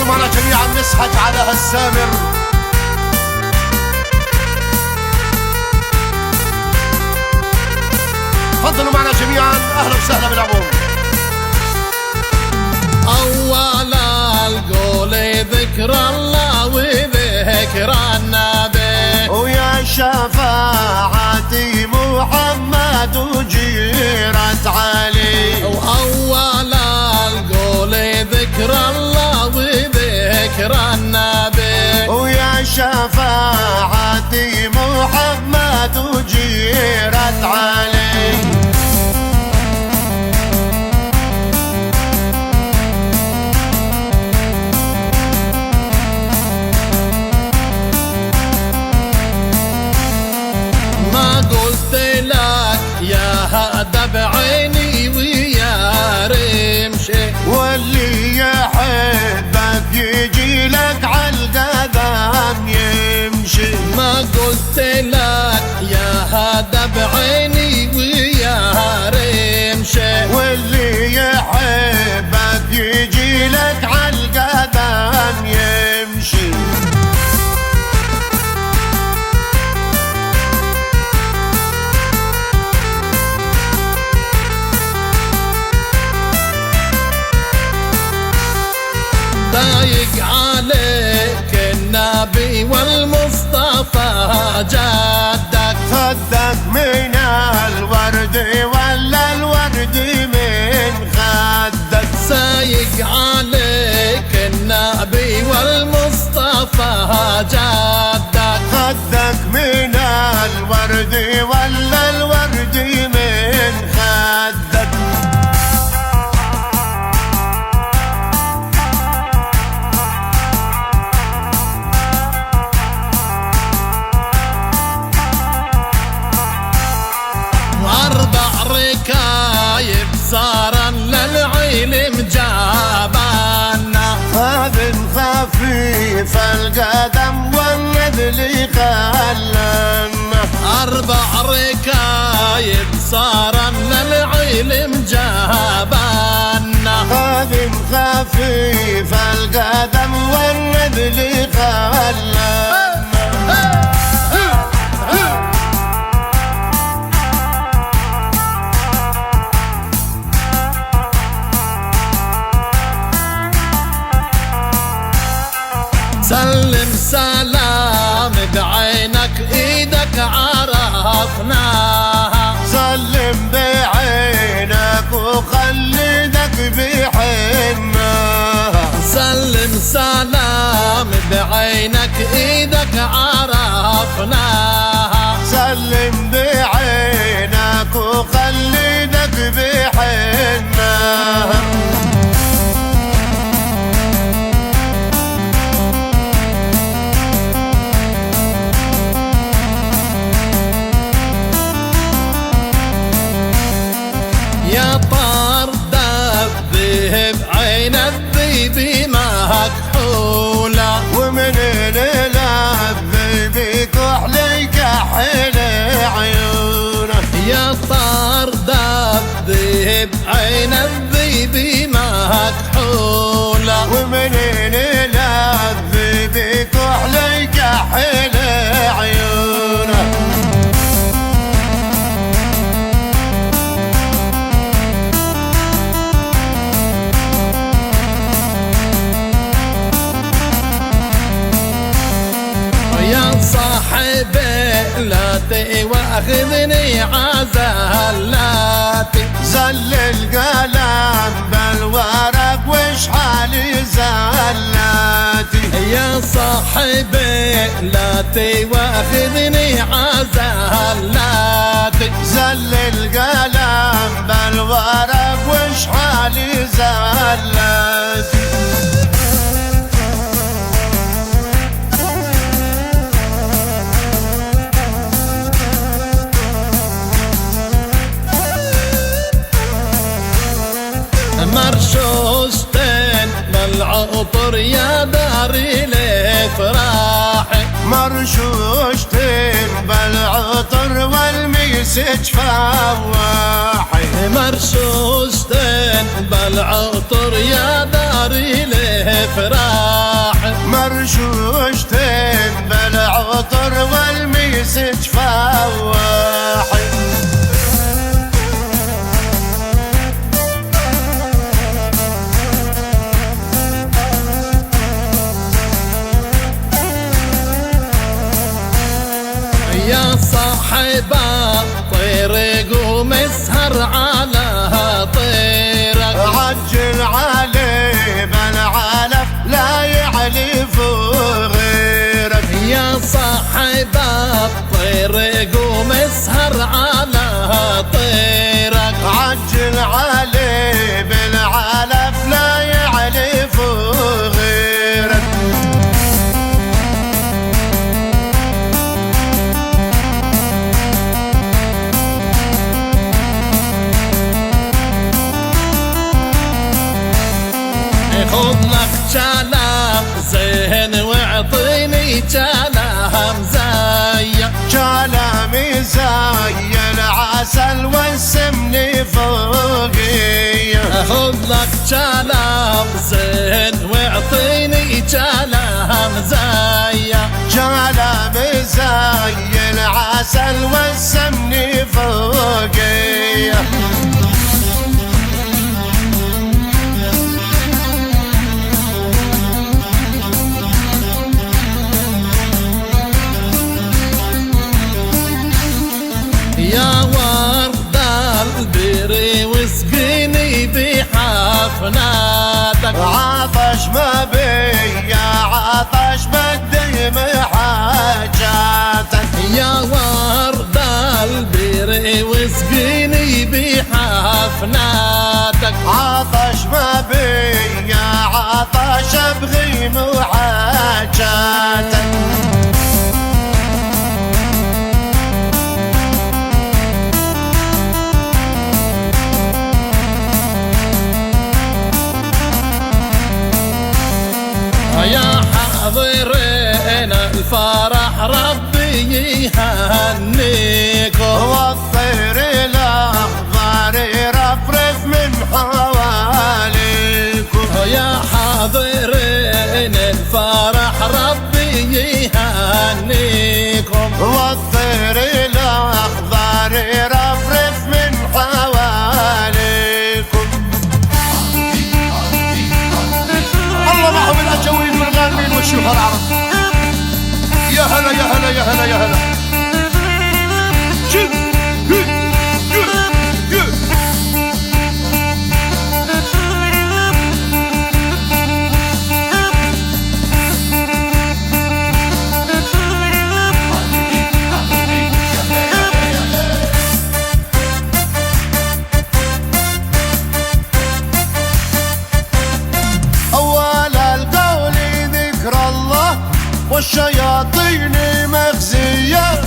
تفضلوا معنا جميعا نسحق على هالسامر. تفضلوا معنا جميعا، اهلا وسهلا بالعموم. اول القول ذكر الله وذكر النبي، ويا شفاعتي محمد وجيرة علي. واول القول ذكر الله وذكر النبي، ويا شفاعتي محمد وجيرة علي. يا هذا بعيني ويا رمشي، واللي يحبك يجي لك عالقدم يمشي. ما قلت لك يا هذا بعيني ويا رمشي، واللي يحبك يجي لك عالقدم يمشي. ضايق عليك النبي والمصطفى جدك، خدك من الورد ولا الورد من خدك. سايق عليك النبي والمصطفى جدك، خدك من الورد ولا الورد من خدك. ركايب صارا للعلم جابانا، خابن خفيف القدم والنذل خلنا. 4 ركايب صارا للعلم جابانا، خابن خفيف القدم والنذل خلنا. سلم سلام بعينك ايدك عرفناها، سلم بعينك وخليدك بحناها. سلم سلام بعينك ايدك عرفناها، سلم بعينك وخليدك بحناها. يا طار دبه بعين الذيب مكحولة، ومن الذيب كحلي كحل عيونه. يا طار دبه بعين الذيب مكحولة، ومن الذيب كحلي كحل عيونه. يا صاحبي لا تواخذني عزلاتي، زل القلم بالورق واشحالي زلاتي. يا صاحبي لا تواخذني عزلاتي، زل القلم بالورق واشحالي زلاتي. مرشوشتين بالعطر يا داري الافراح، مرشوشتين بالعطر والميسج فواحي. مرشوشتين بالعطر يا داري الافراح، وشوشتين بالعطر والميس جفاوحي. يا صاحب الطريق ومسهر على طيرك، عجل عليه بالعلف لا يعلف غيرك. يا صاحب الطريق ومسهر على طيرك، عجل عليه بالعلف لا يعلف غيرك. خذ لك جالة زين واعطيني جالة مزايا، جالة مزايا العسل والسمن فوقية. خذ لك جالة زين واعطيني جالة مزايا، جالة مزايا العسل والسمن فوقية. يا ورد البري واسقيني بحفناتك، عطش ما بي يا عطش بدي حاجاتك. يا ورد البري واسقيني بحفناتك، عطش ما بي يا عطش ابغي حاجاتك. يا حاضرين الفرح ربي يهنيكم، والطير الاخضر يرفرف من حواليكم. يا حاضرين الفرح ربي يهنيكم، والطير الاخضر يرفرف من حواليكم. الله معهم الاجوين والغالبين والشيوخ العرب. يا هلا يا هلا يا هلا يا هلا. والشياطين مخزية،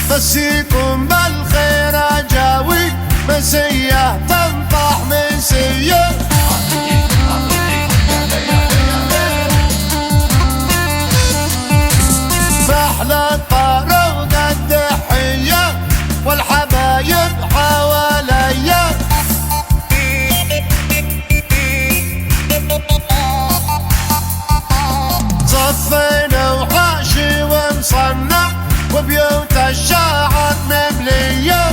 مسيكم بالخير أجاوي مسية تنطح مسية. فأحلى الطارق الدحية والحبايب حواليا. صفينا وحاشي ومصنع وبيوت الشاعر مملية.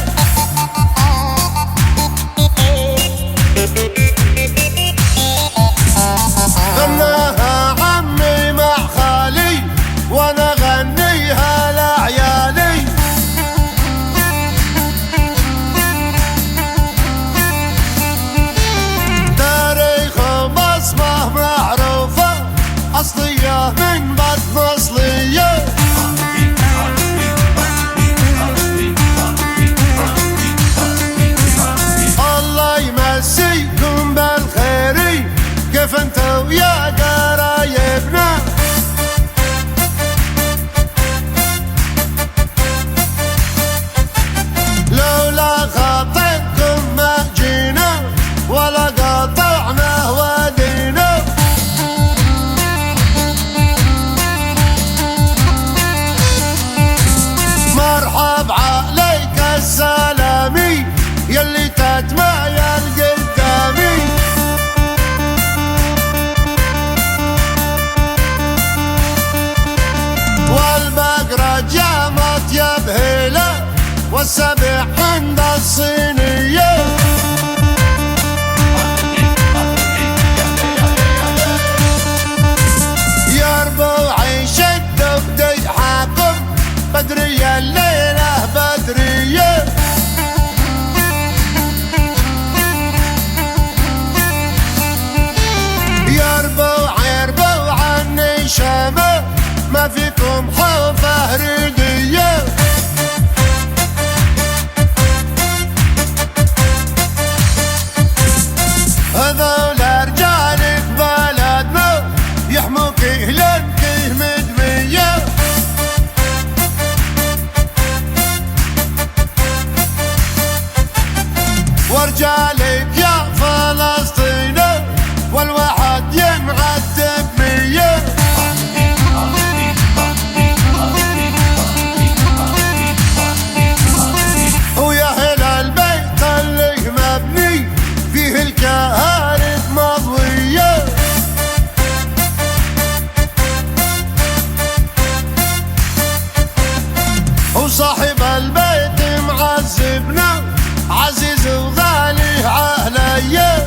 طلعت يا بهيلة والسبع عند الصينية. يا ربوعي شد بدي حاكم بدرية الليلة بدرية. يا ربوع النشامة ما فيكم حوفة ردية. هذول رجالك بلدنا يحموك لك مدمية. ورجالك يا فلسطين والواحد ينعذب مية. ويا هل البيت اللي مبني فيه الكهارب مضوية. وصاحب البيت معذبنا عزيز وغالي عليا.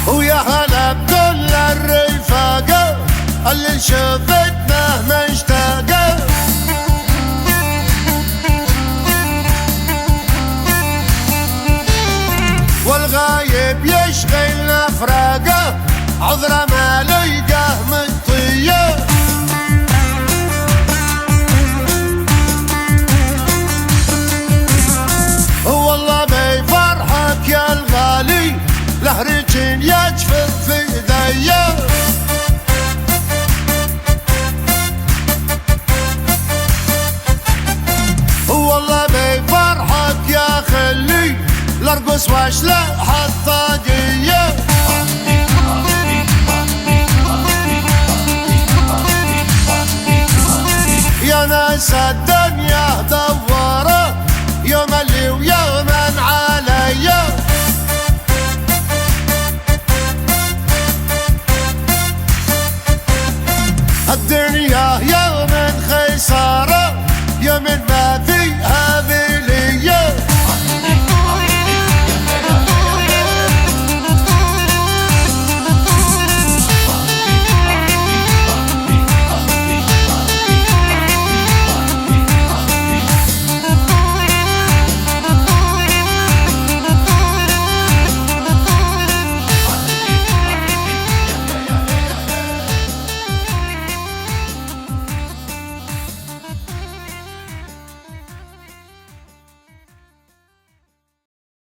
ويا هلا بكل الرفاقة اللي شفتنا مشتاقة. والغايب يشغلنا فراقه عذرة ما ليقاه مطية. والله بيفرحك يا الغالي لهرج يجفف في ايديا. والله بيفرحك يا خلي لارقص واشلح الطاقية. يا ناس الدنيا دوارة يوم اللي ويوما عليا. الدنيا يوم خسارة يوم ما في